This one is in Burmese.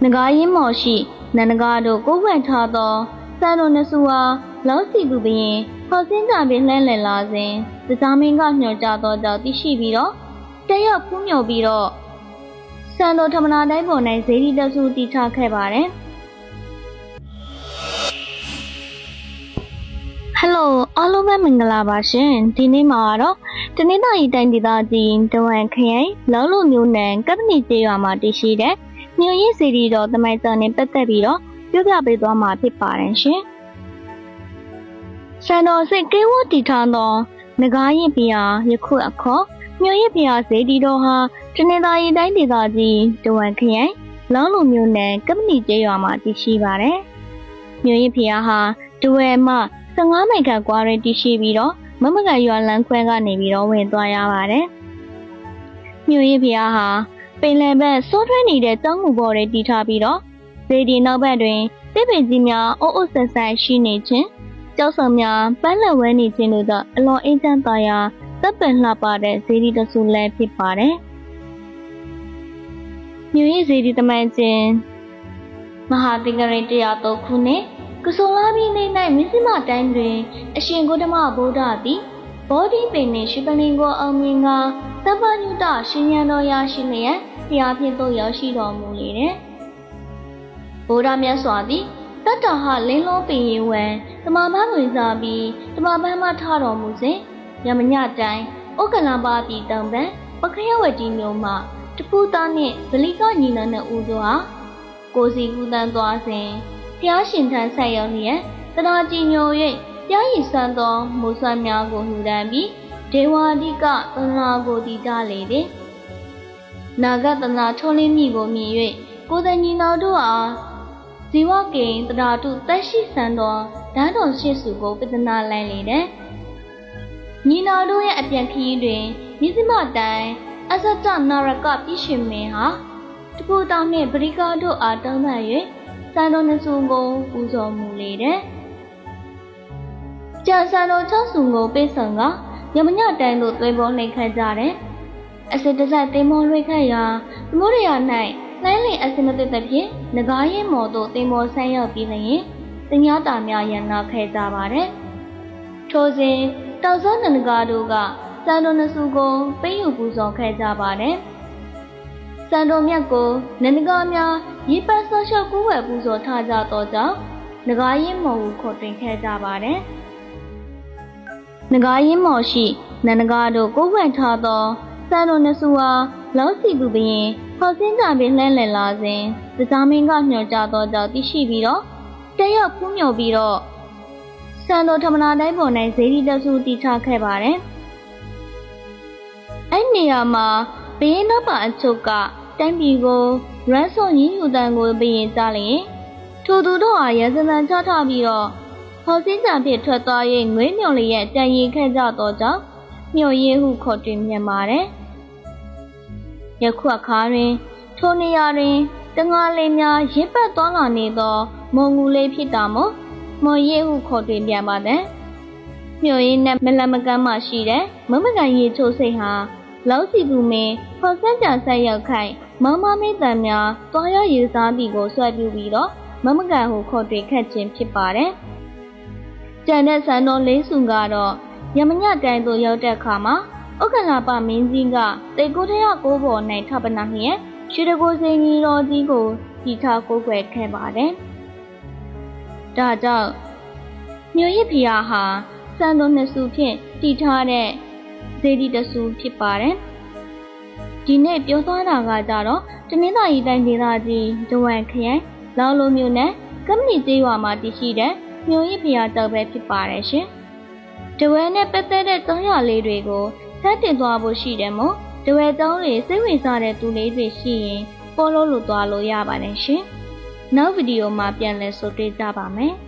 နဂါရင်းမော်ရှိနန္ဒကားတို့ကိုယ်ဝန့်ထားသောစံတော်နှစုအားလောက်စီသူဘရင်ခေါ်စင်းကြပြီးလှမ်းလည်လာစဉ်တစားမင်းကညှော်ကြသောကြောင့်သိရှိပြီးတော့တရက်ဖူးမြော်ပြီးတော့စံတော်ထမနာတိုင်းပေါ်၌ဇေဒီတဆူတည်ထားခဲ့ပါတယ်ဟယ်လိုအားလုံးပဲမင်္ဂလာပါရှင်ဒီနေ့မှာတော့တနင်္သာရီတိုင်းဒေသကြီးတဝမ်ခရိုင်လောင်းလုံမြို့နယ်ကပ္ပနီကျေးရွာမှာတည်ရှိတဲ့မြို့ရင်းစီရီတော်သမိုင်းစာနဲ့ပတ်သက်ပြီးတော့ပြောပြပေးသွားမှာဖြစ်ပါတယ်ရှင်စံတော်စိတ်ကေဝတီထားသောနဂါးရင်ပြာယခုအခေါ်မြို့ရင်းပြာဇေဒီတော်ဟာတနင်္သာရီတိုင်းဒေသကြီးတဝမ်ခရိုင်လောင်းလုံမြို့နယ်ကပ္ပနီကျေးရွာမှာတည်ရှိပါတယ်မြို့ရင်းပြာဟာတဝဲမှ15မိုင်ခန့်ကွာတွင်တည်ရှိပြီးတော့မမကန်ရွာလမ်းခွဲကနေပြီးတော့ဝင်သွားရပါတယ်မြို့ရင်းပြာဟာပင်လယ်ဘက်စိုးထွေးနေတဲ့တောင်ငူပေါ်တွေတည်ထားပြီးတော့ဇေဒီနောက်ဘက်တွင်တစ်ပင်ကြီးများအုပ်အုပ်ဆက်ဆက်ရှိနေခြင်းကျောက်ဆောင်များပန်းလက်ဝဲနေခြင်းတို့သောအလွန်အေးချမ်းသာယာတပ်ပင်လှပတဲ့ဇေဒီတဆူလည်းဖြစ်ပါတယ်မြို့ရင်းဇေဒီသမိုင်းကျင်းမဟာသင်္ကရိ103ခုနှစ်ကဆုံလာပြည်နယ်၌မြစ်စမတိုင်းတွင်အရှင်ဂௌတမဗုဒ္ဓသည်ဘောဓိပင်နှင့်ရှိပလင်ကိုအောင်မြင်ကသဗ္ဗညုတရှင်ရန်တော်ရရှိလျက်ဘုရားဖြင့်သို့ရောက်ရှိတော်မူလေတဲ့ဗုဒ္ဓမြတ်စွာသည်တတ္တဟလင်းလုံးပင်ရေဝံတမပန်းဝင်စားပြီးတမပန်းမှထတော်မူစဉ်ယမညတိုင်းဩကလံပါပြည်တောင်ပန်ပခရဝတီမြို့မှတပူသားနှင့်ဗလိကညီနနှစ်ဦးတို့ဟာကိုစီကူတန်းသွားစဉ်ဘုရားရှင်ထံဆက်ရောက်လျက်တရာကြည်ညို၍ပြားရည်ဆန်းသောမိုးဆွမ်းများကိုလှူဒန်းပြီးဒေဝအဓိကသနာကိုတည်ကြလေသည်နာဂတနာထုံးလင်းမိကိုမြင်၍ကိုယ်တိုင်ညီနောင်တို့အားဇီဝကိန်တရာတုတက်ရှိဆန်းသောဓာတ်တော်ရှိစုကိုပဒနာလိုက်လေတဲ့ညီနောင်တို့ရဲ့အပြန်ခရီးတွင်မြစ်စမတိုင်းအစတနာရကပြည့်ရှင်မင်းဟာတပူတောင်နှင့်ပရိကာတို့အားတောင်းပန်၍စံတော်နှစုကိုပူဇော်မူလေတဲ့ကြာစံတော်6စုကိုပေးဆောင်ကယမညတိုင်းသို့သွေးပေါ်နှိပ်ခတ်ကြတယ်အစစ်တစတင်မောလွှဲခတ်ရာသမုဒ္ဒရာ၌လိုင်းလင်အစစ်မသက်သဖြင့်နဂါးရင်မော်သို့တင်မောဆန်းရောက်ပြီးလျင်တညာတာများရန်နာခဲ့ကြပါတယ်ထိုစဉ်တောက်စောနန္ဒကာတို့ကစံတော်နှစုကိုပေးယူပူဇော်ခဲ့ကြပါတယ်စံတော်မြတ်ကိုနန္ဒကာများရေပတ်ဆော့ရှော့ကူးဝယ်ပူဇော်ထားကြသောကြောင့်နဂါးရင်မော်ကိုခေါ်တွင်ခဲ့ကြပါတယ်နဂါရင်းမော်ရှိနန္ဒကားတို့ကိုယ်ဝန့်ထားသောစံတော်နှစုအားလောက်စီသူဘရင်ခေါ်စင်းကြပြီးလှမ်းလည်လာစဉ်တစားမင်းကညှော်ကြသောကြောင့်သိရှိပြီးတော့တရက်ဖူးမြော်ပြီးတော့စံတော်ထမနာတိုင်းပေါ်၌ဇေဒီတဆူတည်ထားခဲ့ပါတယ်အဲ့နေရာမှာဘရင်နောက်ပါအချုပ်ကတိုင်းပြည်ကိုရန်ဆုံရင်းယူတန်ကိုဘရင်ကြားလျင်ထိုသူတို့အားရစံချထားပြီးတော့ခေါ်စင်းကြဖြင့်ထွက်သွား၍ငွေမြော်လျက်တန်ရင်ခဲ့ကြသောကြောင့်မြော်ရည်ဟုခေါ်တွင်မြန်ပါတယ်ယခုအခါတွင်ထိုနေရာတွင်တငါလေးများရစ်ပတ်သွားလာနေသောမုံငူလေးဖြစ်တာမို့မော်ရည်ဟုခေါ်တွင်ပြန်ပါတယ်မြော်ရည်နဲ့မလမကမ်းမှရှိတဲ့မမကန်ရေချိုးစိတ်ဟာလောက်စီသူမင်းခေါ်စင်းကြဆက်ရောက်ခိုင်မမမိတ်တန်များသွားရရေစားသည်ကိုဆွဲပြူပြီးတော့မမကန်ဟုခေါ်တွင်ခတ်ခြင်းဖြစ်ပါတယ်ကျန်တဲ့စံတော်လေးစုကတော့ယမညတိုင်းသို့ရောက်တဲ့အခါမှာဥက္ကလာပမင်းကြီးကတေကိုထရကိုးပေါ်၌ထပ်ပနာနှင့်ရွှေတကိုစင်ကြီးတော်ကြီးကိုတီထားကိုးကွယ်ခဲ့ပါတယ်။ဒါကြောင့်မြို့ရစ်ဖျားဟာစံတော်နှစ်စုဖြင့်တီထားတဲ့ဇေဒီတဆူဖြစ်ပါတယ်။ဒီနေ့ပြောသွားတာကကြတော့တနင်္သာရီတိုင်းဒေသကြီးဒဝမ်ခရိုင်လောင်းလုံးမြို့နယ်ကမ္မနီကျေးရွာမှာတည်ရှိတဲ့မြို့ရစ်ဖျားတောက်ပဲဖြစ်ပါတယ်ရှင်။ဒဝဲနဲ့ပတ်သက်တဲ့သုံးရလေးတွေကိုဆက်တင်သွားဖို့ရှိတယ်မို့ဒဝဲသုံးလေးစိတ်ဝင်စားတဲ့သူလေးတွေရှိရင်ပေါ်လို့သွားလို့ရပါတယ်ရှင်။နောက်ဗီဒီယိုမှာပြန်လည်ဆိုတွေ့ကြပါမယ်။